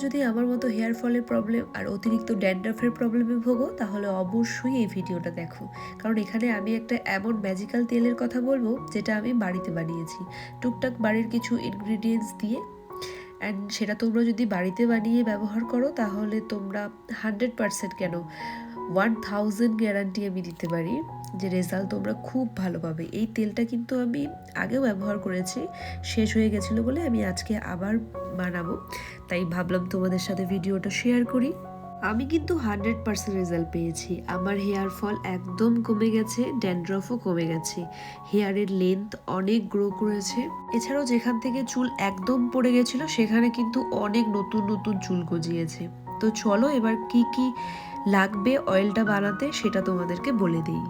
যদি আমার মতো হেয়ার ফলের প্রবলেম আর অতিরিক্ত ড্যান্ড্রাফের প্রবলেমে ভোগো তাহলে অবশ্যই এই ভিডিওটা দেখো, কারণ এখানে আমি একটা এমন ম্যাজিক্যাল তেলের কথা বলবো যেটা আমি বাড়িতে বানিয়েছি টুকটাক বাড়ির কিছু ইনগ্রিডিয়েন্টস দিয়ে। অ্যান্ড সেটা তোমরা যদি বাড়িতে বানিয়ে ব্যবহার করো তাহলে তোমরা 100% কেন 1000 গ্যারান্টি আমি দিতে পারি যে রেজাল্ট তোমরা খুব ভালো পাবে। এই তেলটা কিন্তু আমি আগেও ব্যবহার করেছি, শেষ হয়ে গেছিলো বলে আমি আজকে আবার বানাবো, তাই ভাবলাম তোমাদের সাথে ভিডিওটা শেয়ার করি। আমি কিন্তু 100% রেজাল্ট পেয়েছি। আমার হেয়ার ফল একদম কমে গেছে, ড্যান্ড্রফও কমে গেছে, হেয়ারের লেন্থ অনেক গ্রো করেছে। এছাড়াও যেখান থেকে চুল একদম পড়ে গেছিল সেখানে কিন্তু অনেক নতুন নতুন চুল গজিয়েছে। তো চলো এবার কি কি লাগবে অয়েলটা বানাতে সেটা তোমাদেরকে বলে দিই।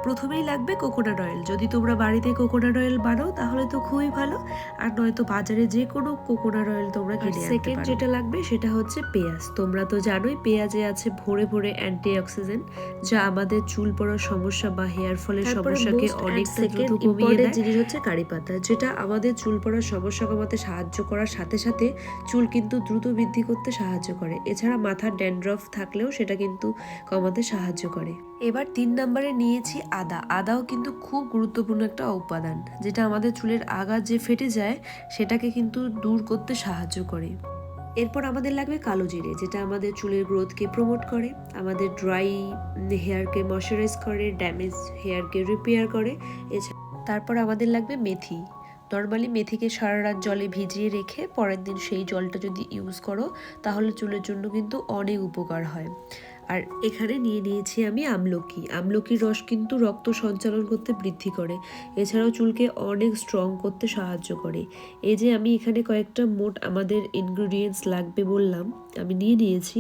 প্রথমেই লাগবে কোকোনাট অয়েল। যদি তোমরা বাড়িতে কোকোনাট অয়েল বানাও তাহলে তো খুবই ভালো, আর নয়তো বাজারে যে কোনো কোকোনাট অয়েল তোমরা কিনে আনতে পারো। সেকেন্ড যেটা লাগবে সেটা হচ্ছে পেঁয়াজ। তোমরা তো জানোই পেঁয়াজে আছে ভরে ভরে অ্যান্টিঅক্সিডেন্ট, যা আমাদের চুল পড়ার সমস্যা বা হেয়ার ফলের সমস্যাকে অনেকটা দ্রুত কমিয়ে দেয়। জিনিস হচ্ছে কারি পাতা, যেটা আমাদের চুল পড়ার সমস্যা কমাতে সাহায্য করার সাথে সাথে চুল কিন্তু দ্রুত বৃদ্ধি করতে সাহায্য করে। এছাড়া মাথার ড্যান্ড্রফ থাকলেও সেটা কিন্তু কমাতে সাহায্য করে। এবার 3 নম্বরে নিয়েছি আদা। আদাও কিন্তু খুব গুরুত্বপূর্ণ একটা উপাদান, যেটা আমাদের চুলের আগা যে ফেটে যায় সেটাকে কিন্তু দূর করতে সাহায্য করে। এরপর আমাদের লাগবে কালো জিরে, যেটা আমাদের চুলের গ্রোথকে প্রমোট করে, আমাদের ড্রাই হেয়ারকে ময়শ্চারাইজ করে, ড্যামেজ হেয়ারকে রিপেয়ার করে। তারপর আমাদের লাগবে মেথি। নর্মালি মেথিকে সারা রাত জলে ভিজিয়ে রেখে পরের দিন সেই জলটা যদি ইউজ করো তাহলে চুলের জন্য কিন্তু অনেক উপকার হয়। আর এখানে নিয়ে নিয়েছি আমি আমলকি। আমলকির রস কিন্তু রক্ত সঞ্চালন করতে বৃদ্ধি করে, এছাড়াও চুলকে অনেক স্ট্রং করতে সাহায্য করে। এই যে আমি এখানে কয়েকটা মোট আমাদের ইনগ্রিডিয়েন্টস লাগবে বললাম, আমি নিয়ে নিয়েছি।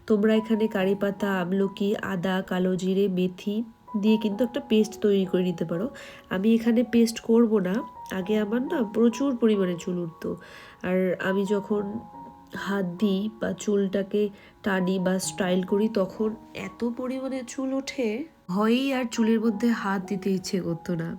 তোমরা এখানে কারি পাতা, আমলকি, আদা, কালো জিরে, মেথি দিয়ে কিন্তু একটা পেস্ট তৈরি করে নিতে পারো। আমি এখানে পেস্ট করব না, আগে আমার না প্রচুর পরিমাণে চুল উঠতো, আর আমি যখন হাত দিই বা চুলটাকে টানি বা স্টাইল করি তখন এত পরিমাণে চুল ওঠে, ভয়েই আর চুলের মধ্যে হাত দিতে ইচ্ছে করতো না।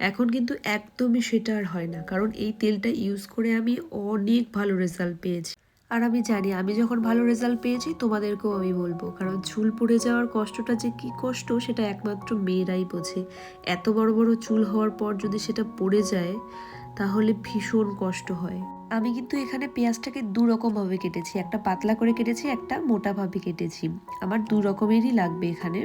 এখন কিন্তু একদমই সেটা আর হয় না, কারণ এই তেলটা ইউজ করে আমি অনেক ভালো রেজাল্ট পেয়েছি। আর আমি জানি আমি যখন ভালো রেজাল্ট পেয়েছি তোমাদেরকেও আমি বলবো, কারণ চুল পড়ে যাওয়ার কষ্টটা যে কি কষ্ট সেটা একমাত্র মেয়েরাই বোঝে। এত বড় বড় চুল হওয়ার পর যদি সেটা পড়ে যায় তাহলে ভীষণ কষ্ট হয়। আমি কিন্তু এখানে পেঁয়াজটাকে 2 রকমভাবে কেটেছি, একটা পাতলা করে কেটেছি, একটা মোটাভাবে কেটেছি। আমার 2 রকমেরই লাগবে এখানে।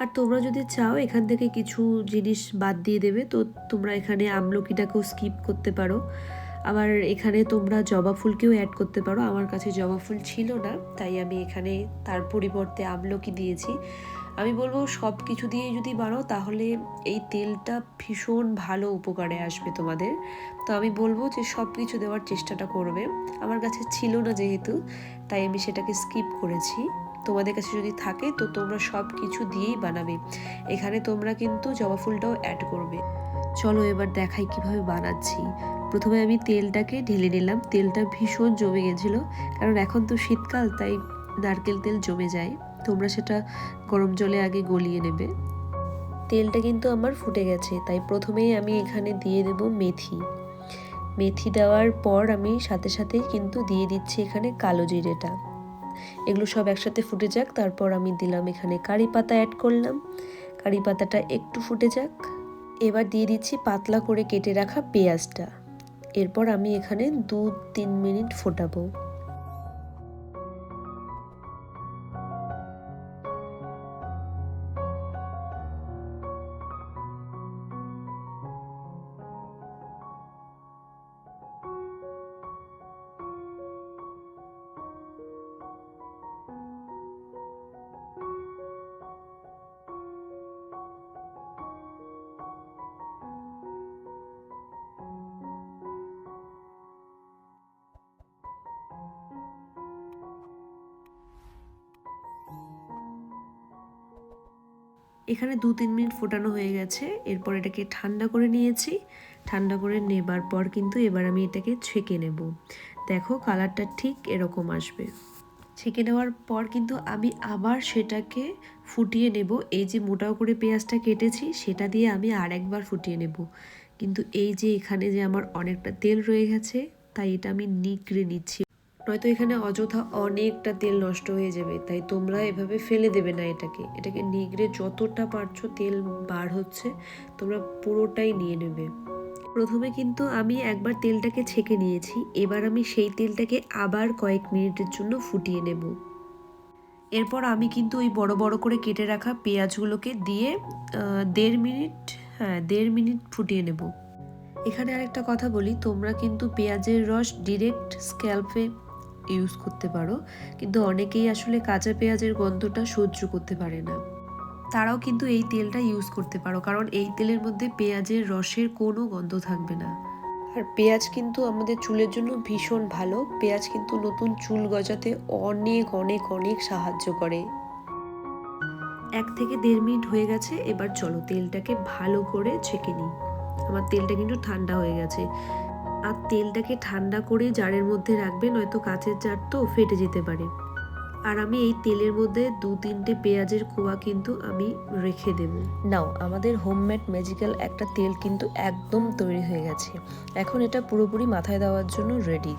আর তোমরা যদি চাও এখান থেকে কিছু জিনিস বাদ দিয়ে দেবে, তো তোমরা এখানে আমলকিটাকেও স্কিপ করতে পারো। আবার এখানে তোমরা জবা ফুলকেও অ্যাড করতে পারো। আমার কাছে জবা ফুল ছিল না, তাই আমি এখানে তার পরিবর্তে আমলকি দিয়েছি। আমি বলবো সব কিছু দিয়ে যদি বানাও তাহলে এই তেলটা ভীষণ ভালো উপকারে আসবে তোমাদের। তো আমি বলবো যে সব কিছু দেওয়ার চেষ্টাটা করবে। আমার কাছে ছিল না যেহেতু, তাই আমি সেটাকে স্কিপ করেছি। তোমাদের কাছে যদি থাকে তো তোমরা সব কিছু দিয়েই বানাবে। এখানে তোমরা কিন্তু জবা ফুলটাও অ্যাড করবে। চলো এবার দেখাই কিভাবে বানাচ্ছি। প্রথমে আমি তেলটাকে ঢেলে নিলাম। তেলটা ভীষণ জমে গেছিলো, কারণ এখন তো শীতকাল, তাই নারকেল তেল জমে যায়। তোমরা সেটা গরম জলে আগে গলিয়ে নেবে। তেলটা কিন্তু আমার ফুটে গেছে, তাই প্রথমেই আমি এখানে দিয়ে দেব মেথি। মেথি দেওয়ার পর আমি সাথে সাথেই কিন্তু দিয়ে দিচ্ছি এখানে কালো জিরেটা। এগুলো সব একসাথে ফুটে যাক, তারপর আমি দিলাম এখানে কারি পাতা অ্যাড করলাম। কারি পাতাটা একটু ফুটে যাক, এবার দিয়ে দিচ্ছি পাতলা করে কেটে রাখা পেঁয়াজটা। এরপর আমি এখানে 2-3 মিনিট ফোটাবো। এখানে 2-3 মিনিট ফোটানো হয়ে গেছে। এরপর এটাকে ঠান্ডা করে নিয়েছি। ঠান্ডা করে নেবার পর কিন্তু এবার আমি এটাকে ছেঁকে নেব। দেখো কালারটা ঠিক এরকম আসবে। ছেঁকে নেওয়ার পর কিন্তু আমি আবার সেটাকে ফুটিয়ে নেব। এই যে মোটাও করে পেঁয়াজটা কেটেছি সেটা দিয়ে আমি আর একবার ফুটিয়ে নেব। কিন্তু এই যে এখানে যে আমার অনেকটা তেল রয়ে গেছে, তাই এটা আমি নিগড়ে নিচ্ছি। নয়তো এখানে অযথা অনেকটা তেল নষ্ট হয়ে যাবে। তাই তোমরা এভাবে ফেলে দেবে না, এটাকে নিগড়ে যতটা পারছো তেল বার হচ্ছে তোমরা পুরোটাই নিয়ে নেবে। প্রথমে কিন্তু আমি একবার তেলটাকে ছেঁকে নিয়েছি, এবার আমি সেই তেলটাকে আবার কয়েক মিনিটের জন্য ফুটিয়ে নেব। এরপর আমি কিন্তু ওই বড় বড় করে কেটে রাখা পেঁয়াজগুলোকে দিয়ে 1.5 মিনিট ফুটিয়ে নেব। এখানে আরেকটা কথা বলি, তোমরা কিন্তু পেঁয়াজের রস ডিরেক্ট স্ক্যাল্পে ইউজ করতে পারো, কিন্তু অনেকেই আসলে কাঁচা পেঁয়াজের গন্ধটা সহ্য করতে পারে না, তারাও কিন্তু এই তেলটা ইউজ করতে পারো, কারণ এই তেলের মধ্যে পেঁয়াজের রসের কোনো গন্ধ থাকবে না। আর পেঁয়াজ কিন্তু আমাদের চুলের জন্য ভীষণ ভালো। পেঁয়াজ কিন্তু নতুন চুল গজাতে অনেক অনেক অনেক সাহায্য করে। 1 থেকে 1.5 মিনিট হয়ে গেছে, এবার চলো তেলটাকে ভালো করে ছেঁকে নিই। আমার তেলটা কিন্তু ঠান্ডা হয়ে গেছে। আর তেলটাকে ঠান্ডা করে জারের মধ্যে রাখবে, নয়তো কাঁচের জার তো ফেটে যেতে পারে। আর আমি এই তেলের মধ্যে 2-3টে পেঁয়াজের কোয়া কিন্তু আমি রেখে দেব। নাও, আমাদের হোমমেড ম্যাজিক্যাল একটা তেল কিন্তু একদম তৈরি হয়ে গেছে। এখন এটা পুরোপুরি মাথায় দেওয়ার জন্য রেডি।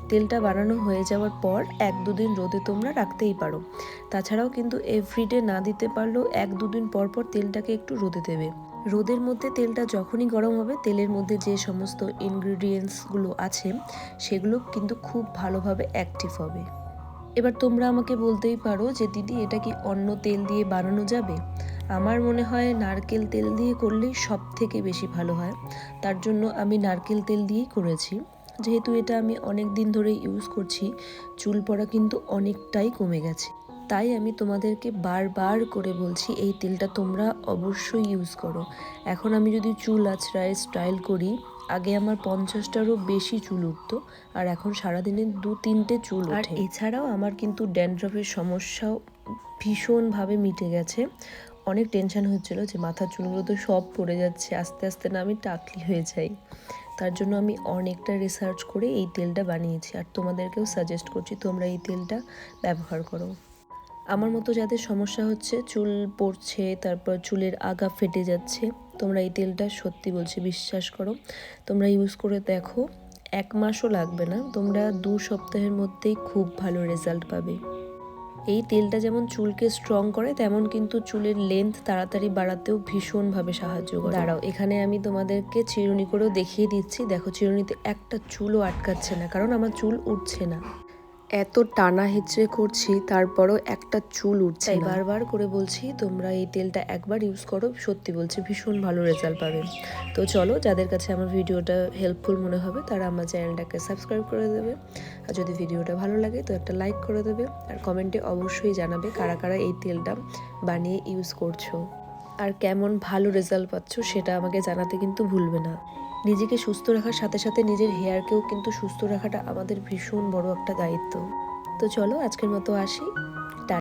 তেলটা বানানো হয়ে যাওয়ার পর 1-2 দিন রোদে তোমরা রাখতেই পারো। তাছাড়াও কিন্তু এভরিডে না দিতে পারলেও 1-2 দিন পর পর তেলটাকে একটু রোদে দেবে। রোদের মধ্যে তেলটা যখনই গরম হবে, তেলের মধ্যে যে সমস্ত ইনগ্রিডিয়েন্টসগুলো আছে সেগুলো কিন্তু খুব ভালোভাবে অ্যাক্টিভ হবে। এবার তোমরা আমাকে বলতেই পারো যে দিদি, এটা কি অন্য তেল দিয়ে বানানো যাবে? আমার মনে হয় নারকেল তেল দিয়ে করলেই সব থেকে বেশি ভালো হয়। তার জন্য আমি নারকেল তেল দিয়েই করেছি। যেহেতু এটা আমি অনেক দিন ধরে ইউজ করছি, চুল পড়া কিন্তু অনেকটাই কমে গেছে। তাই আমি তোমাদেরকে বারবার করে বলছি এই তেলটা তোমরা অবশ্যই ইউজ করো। এখন আমি যদি চুল আঁচড়ায় স্টাইল করি, আগে আমার 50টারও বেশি চুল উঠতো, আর এখন সারাদিনে 2-3টে চুল ওঠে। আর এছাড়াও আমার কিন্তু ড্যান্ড্রফের সমস্যাও ভীষণভাবে মিটে গেছে। অনেক টেনশন হচ্ছিল যে মাথার চুলগুলো তো সব পড়ে যাচ্ছে, আস্তে আস্তে না আমি টাকলি হয়ে যাই। তার জন্য আমি অনেকটা রিসার্চ করে এই তেলটা বানিয়েছি, আর তোমাদেরকেও সাজেস্ট করছি তোমরা এই তেলটা ব্যবহার করো। আমার মতো যাদের সমস্যা হচ্ছে, চুল পড়ছে, তারপর চুলের আগা ফেটে যাচ্ছে, তোমরা এই তেলটা সত্যি বলছি বিশ্বাস করো, তোমরা ইউজ করে দেখো, 1 মাসও লাগবে না, তোমরা 2 সপ্তাহের মধ্যেই খুব ভালো রেজাল্ট পাবে। এই তেলটা যেমন চুলকে স্ট্রং করে, তেমন কিন্তু চুলের লেন্থ তাড়াতাড়ি বাড়াতেও ভীষণভাবে সাহায্য করে। দাঁড়াও, এখানে আমি তোমাদেরকে চিরুনি করেও দেখিয়ে দিচ্ছি। দেখো, চিরুনিতে একটা চুলও আটকাচ্ছে না, কারণ আমার চুল উঠছে না। এত টানা হেঁচড়ে করছি, তারপরও একটা চুল উঠছে না। বারবার করে বলছি তোমরা এই তেলটা একবার ইউজ করো, সত্যি বলছি ভীষণ ভালো রেজাল্ট পাবে। তো চলো, যাদের কাছে আমার ভিডিওটা হেল্পফুল মনে হবে তারা আমার চ্যানেলটাকে সাবস্ক্রাইব করে দেবে। আর যদি ভিডিওটা ভালো লাগে তো একটা লাইক করে দেবে, আর কমেন্টে অবশ্যই জানাবে কারা কারা এই তেলটা বানিয়ে ইউজ করছো আর কেমন ভালো রেজাল্ট পাচ্ছ, সেটা আমাকে জানাতে কিন্তু ভুলবে না। নিজেকে সুস্থ রাখার সাথে সাথে নিজের হেয়ারকেও কিন্তু সুস্থ রাখাটা আমাদের ভীষণ বড় একটা দায়িত্ব। তো চলো, আজকের মতো আসি।